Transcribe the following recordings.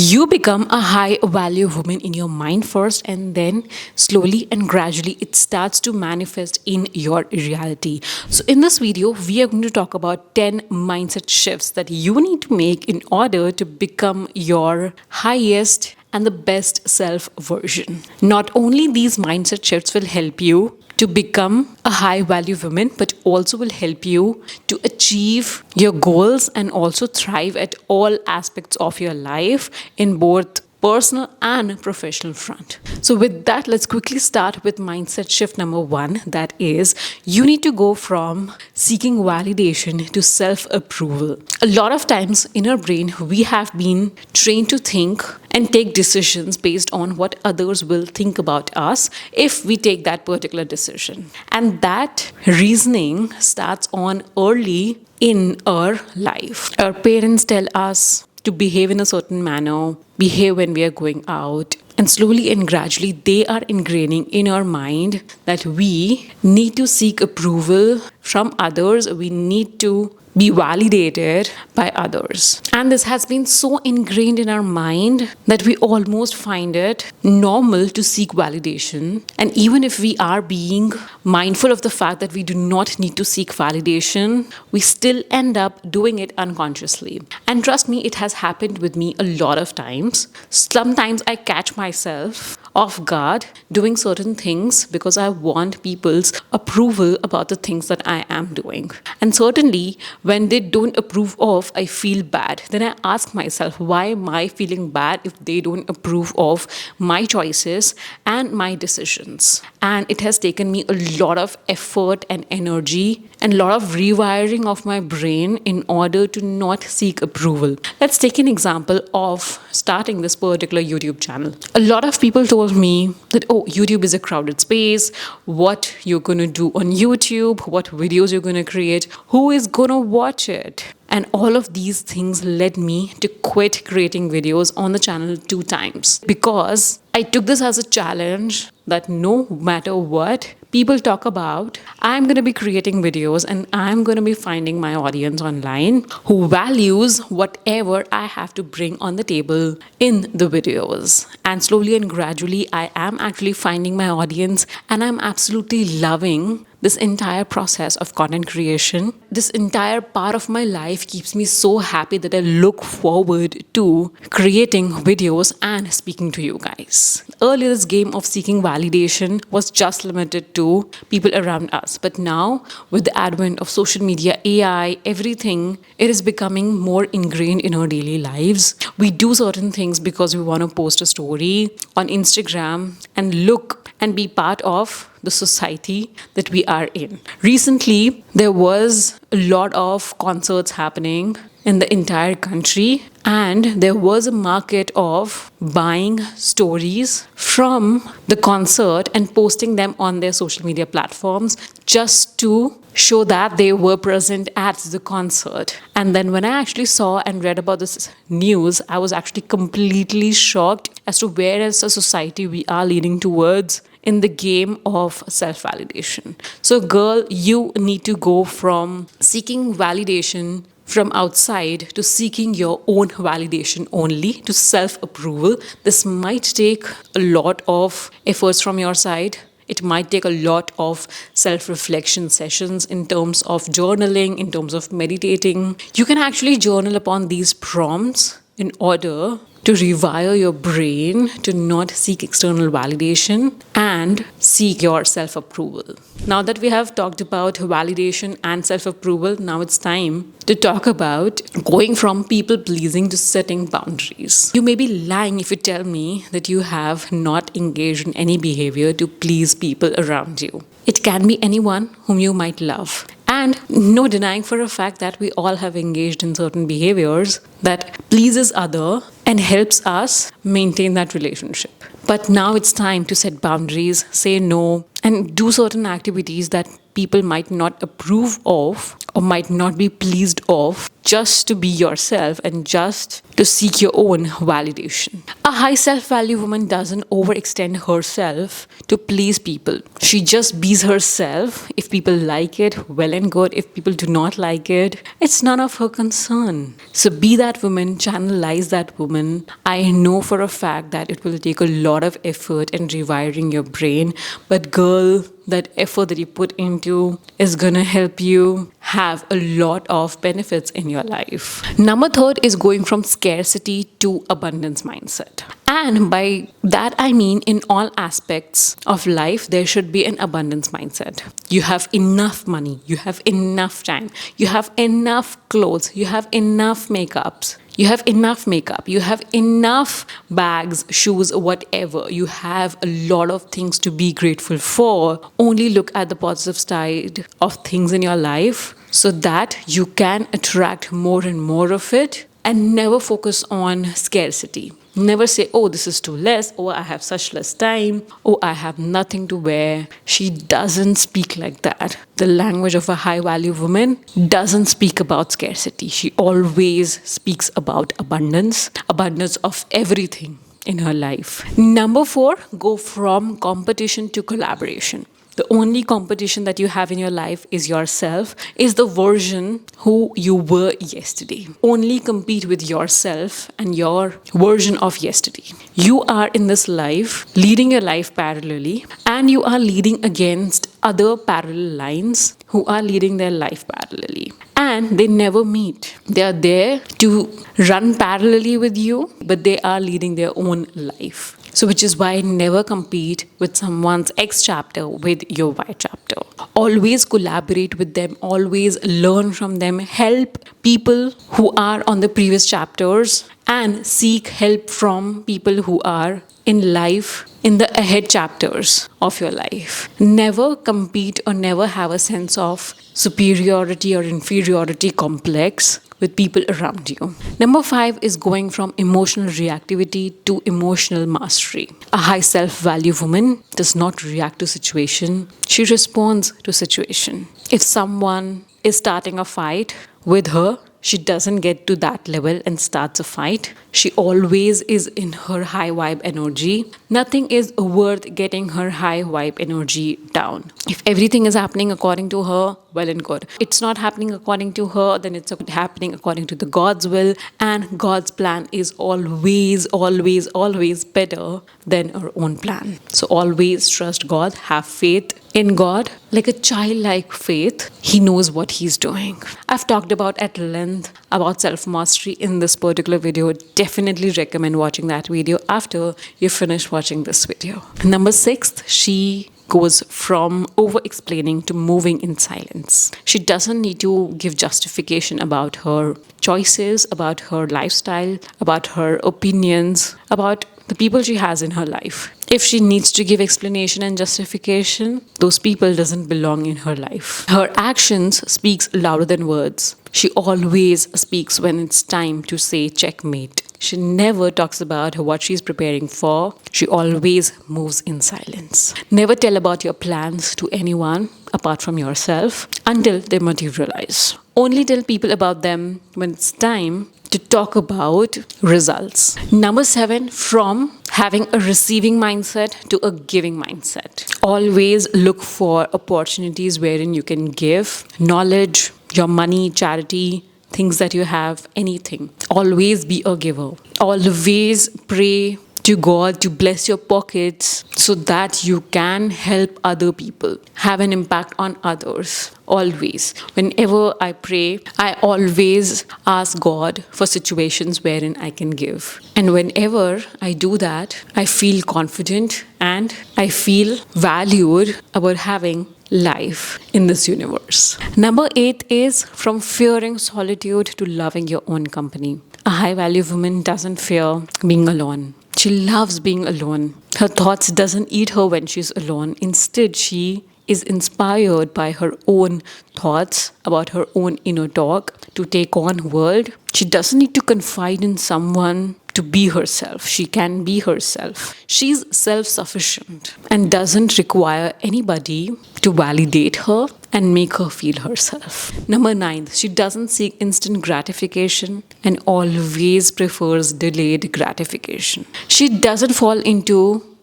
You become a high value woman in your mind first, and then slowly and gradually it starts to manifest in your reality. So, in this video, we are going to talk about 10 mindset shifts that you need to make in order to become your highest and the best self version. Not only these mindset shifts will help you to become a high value woman, but also will help you to achieve your goals and also thrive at all aspects of your life in both personal and professional front. So with that, let's quickly start with mindset shift number 1. That is, you need to go from seeking validation to self-approval. A lot of times in our brain, we have been trained to think and take decisions based on what others will think about us if we take that particular decision. And that reasoning starts on early in our life. Our parents tell us to behave in a certain manner, behave when we are going out. And slowly and gradually, they are ingraining in our mind that we need to seek approval from others. We need to be validated by others. And this has been so ingrained in our mind that we almost find it normal to seek validation. And even if we are being mindful of the fact that we do not need to seek validation, we still end up doing it unconsciously. And trust me, it has happened with me a lot of times. Sometimes I catch myself off guard doing certain things because I want people's approval about the things that I am doing. And certainly, when they don't approve of, I feel bad. Then I ask myself, why am I feeling bad if they don't approve of my choices and my decisions? And it has taken me a lot of effort and energy and a lot of rewiring of my brain in order to not seek approval. Let's take an example of starting this particular YouTube channel. A lot of people told me that, oh, YouTube is a crowded space, what you're going to do on YouTube, what videos you're going to create, who is going to watch it? And all of these things led me to quit creating videos on the channel 2 times because I took this as a challenge that no matter what people talk about, I'm going to be creating videos and I'm going to be finding my audience online who values whatever I have to bring on the table in the videos. And slowly and gradually, I am actually finding my audience and I'm absolutely loving this entire process of content creation. This entire part of my life keeps me so happy that I look forward to creating videos and speaking to you guys. Earlier, this game of seeking validation was just limited to people around us. But now, with the advent of social media, AI, everything, it is becoming more ingrained in our daily lives. We do certain things because we want to post a story on Instagram and look and be part of the society that we are in. Recently, there was a lot of concerts happening in the entire country, and there was a market of buying stories from the concert and posting them on their social media platforms just to show that they were present at the concert. And then when I actually saw and read about this news, I was actually completely shocked as to where as a society we are leading towards in the game of self-validation. So girl, you need to go from seeking validation from outside to seeking your own validation only, to self-approval. This might take a lot of efforts from your side. It might take a lot of self-reflection sessions in terms of journaling, in terms of meditating. You can actually journal upon these prompts in order to rewire your brain to not seek external validation and seek your self-approval. Now that we have talked about validation and self-approval, now it's time to talk about going from people-pleasing to setting boundaries. You may be lying if you tell me that you have not engaged in any behavior to please people around you. It can be anyone whom you might love. And no denying for a fact that we all have engaged in certain behaviors that pleases other and helps us maintain that relationship. But now it's time to set boundaries, say no, and do certain activities that people might not approve of or might not be pleased of, just to be yourself and just to seek your own validation. A high self-value woman doesn't overextend herself to please people. She just bees herself. If people like it, well and good. If people do not like it, it's none of her concern. So be that woman, channelize that woman. I know for a fact that it will take a lot of effort and rewiring your brain, but girl, that effort that you put into is gonna help you have a lot of benefits in your life. Number third is going from scarcity to abundance mindset. And by that I mean in all aspects of life, there should be an abundance mindset. You have enough money, you have enough time, you have enough clothes, you have enough makeups. You have enough makeup, you have enough bags, shoes, whatever. You have a lot of things to be grateful for. Only look at the positive side of things in your life so that you can attract more and more of it, and never focus on scarcity. Never say, oh, this is too less, oh, I have such less time, oh, I have nothing to wear. She doesn't speak like that. The language of a high value woman doesn't speak about scarcity. She always speaks about abundance, abundance of everything in her life. Number 4, go from competition to collaboration. The only competition that you have in your life is yourself, is the version who you were yesterday. Only compete with yourself and your version of yesterday. You are in this life, leading your life parallelly, and you are leading against other parallel lines who are leading their life parallelly. And they never meet. They are there to run parallelly with you, but they are leading their own life. So which is why never compete with someone's X chapter with your Y chapter. Always collaborate with them, always learn from them, help people who are on the previous chapters, and seek help from people who are in life in the ahead chapters of your life. Never compete or never have a sense of superiority or inferiority complex with people around you. Number 5 is going from emotional reactivity to emotional mastery. A high self-value woman does not react to situation. She responds to situation. If someone is starting a fight with her, she doesn't get to that level and starts a fight. She always is in her high vibe energy. Nothing is worth getting her high vibe energy down. If everything is happening according to her, well and good. It's not happening according to her, then it's happening according to the God's will, and God's plan is always, always, always better than our own plan. So always trust God, have faith in God, like a childlike faith. He knows what he's doing. I've talked about at length about self-mastery in this particular video. Definitely recommend watching that video after you finish watching this video. Number 6, she goes from over-explaining to moving in silence. She doesn't need to give justification about her choices, about her lifestyle, about her opinions, about the people she has in her life. If she needs to give explanation and justification, those people doesn't belong in her life. Her actions speaks louder than words. She always speaks when it's time to say checkmate. She never talks about what she's preparing for. She always moves in silence. Never tell about your plans to anyone apart from yourself until they materialize. Only tell people about them when it's time to talk about results. Number 7, from having a receiving mindset to a giving mindset. Always look for opportunities wherein you can give knowledge, your money, charity, things that you have, anything. Always be a giver. Always pray to God to bless your pockets so that you can help other people, have an impact on others. Always. Whenever I pray, I always ask God for situations wherein I can give. And whenever I do that, I feel confident and I feel valued about having life in this universe. Number 8 is from fearing solitude to loving your own company. A high value woman doesn't fear being alone. She loves being alone. Her thoughts doesn't eat her when she's alone. Instead, she is inspired by her own thoughts about her inner inner talk to take on world. She doesn't need to confide in someone to be herself. She can be herself. She's self-sufficient and doesn't require anybody to validate her and make her feel herself. Number 9, she doesn't seek instant gratification and always prefers delayed gratification. She doesn't fall into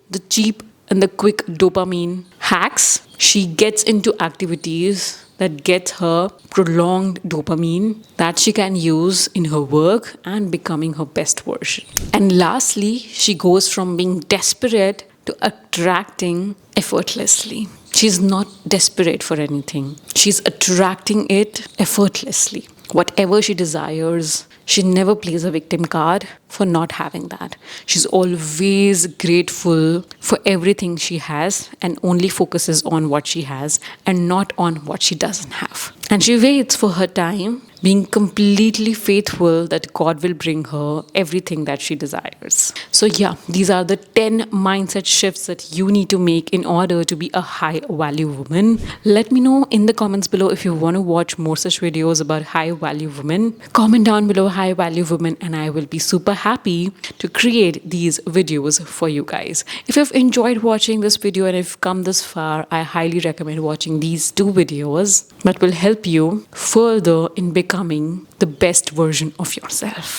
the cheap and the quick dopamine hacks. She gets into activities that gets her prolonged dopamine that she can use in her work and becoming her best version. And lastly, she goes from being desperate to attracting effortlessly. She's not desperate for anything. She's attracting it effortlessly. Whatever she desires, she never plays a victim card for not having that. She's always grateful for everything she has and only focuses on what she has and not on what she doesn't have. And she waits for her time, being completely faithful that God will bring her everything that she desires. So, yeah, these are the 10 mindset shifts that you need to make in order to be a high value woman. Let me know in the comments below if you want to watch more such videos about high value women. Comment down below high value women, and I will be super happy to create these videos for you guys. If you've enjoyed watching this video and if you've come this far, I highly recommend watching these 2 videos that will help you further in becoming the best version of yourself.